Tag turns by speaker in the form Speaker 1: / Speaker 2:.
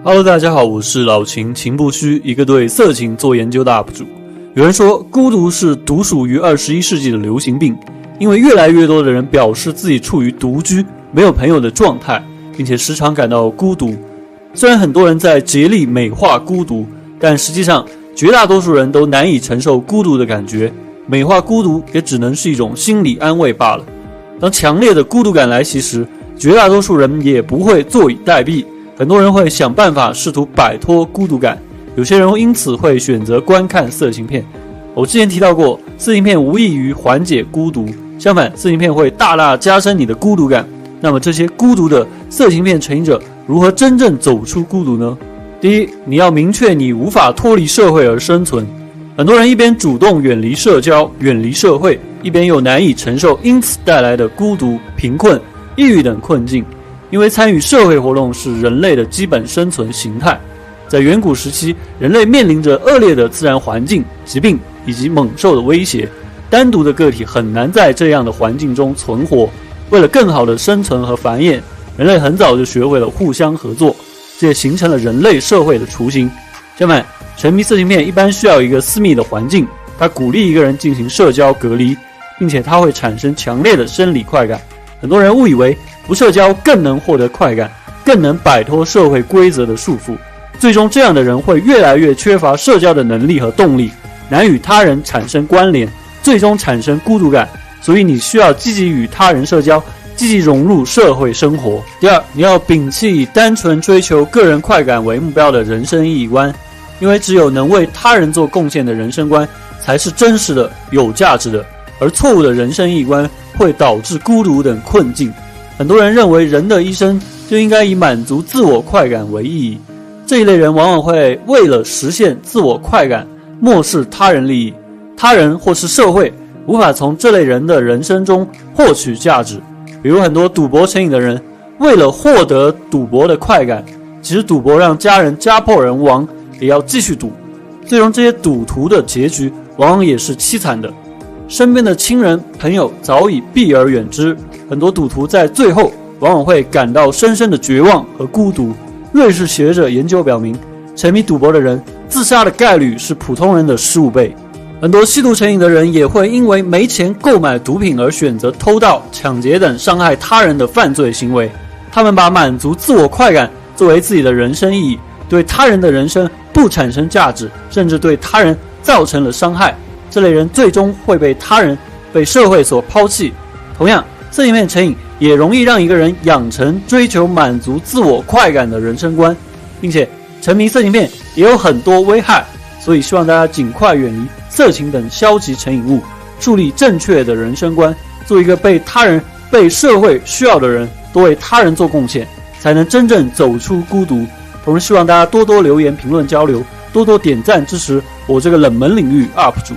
Speaker 1: Hello， 大家好，我是老秦，情不虚，一个对色情做研究的 UP 主。有人说，孤独是独属于21世纪的流行病，因为越来越多的人表示自己处于独居、没有朋友的状态，并且时常感到孤独。虽然很多人在竭力美化孤独，但实际上绝大多数人都难以承受孤独的感觉，美化孤独也只能是一种心理安慰罢了。当强烈的孤独感来袭时，绝大多数人也不会坐以待毙，很多人会想办法试图摆脱孤独感，有些人因此会选择观看色情片。我之前提到过，色情片无异于缓解孤独，相反，色情片会大大加深你的孤独感。那么这些孤独的色情片成瘾者如何真正走出孤独呢？第一，你要明确你无法脱离社会而生存。很多人一边主动远离社交、远离社会，一边又难以承受因此带来的孤独、贫困、抑郁等困境。因为参与社会活动是人类的基本生存形态。在远古时期，人类面临着恶劣的自然环境、疾病以及猛兽的威胁，单独的个体很难在这样的环境中存活。为了更好的生存和繁衍，人类很早就学会了互相合作，这也形成了人类社会的雏形。相反，沉迷色情片一般需要一个私密的环境，它鼓励一个人进行社交隔离，并且它会产生强烈的生理快感。很多人误以为不社交更能获得快感，更能摆脱社会规则的束缚，最终这样的人会越来越缺乏社交的能力和动力，难与他人产生关联，最终产生孤独感。所以你需要积极与他人社交，积极融入社会生活。第二，你要摒弃以单纯追求个人快感为目标的人生意义观，因为只有能为他人做贡献的人生观才是真实的、有价值的，而错误的人生意义观会导致孤独等困境。很多人认为人的一生就应该以满足自我快感为意义，这一类人往往会为了实现自我快感漠视他人利益，他人或是社会无法从这类人的人生中获取价值。比如很多赌博成瘾的人，为了获得赌博的快感，即使赌博让家人家破人亡，也要继续赌，最终这些赌徒的结局往往也是凄惨的。身边的亲人朋友早已避而远之，很多赌徒在最后往往会感到深深的绝望和孤独。瑞士学者研究表明，沉迷赌博的人自杀的概率是普通人的15倍。很多吸毒成瘾的人也会因为没钱购买毒品而选择偷盗、抢劫等伤害他人的犯罪行为。他们把满足自我快感作为自己的人生意义，对他人的人生不产生价值，甚至对他人造成了伤害。这类人最终会被他人、被社会所抛弃。同样，色情片成瘾也容易让一个人养成追求满足自我快感的人生观，并且沉迷色情片也有很多危害，所以希望大家尽快远离色情等消极成瘾物，树立正确的人生观，做一个被他人、被社会需要的人，多为他人做贡献，才能真正走出孤独。同时希望大家多多留言评论交流，多多点赞支持我这个冷门领域 UP 主。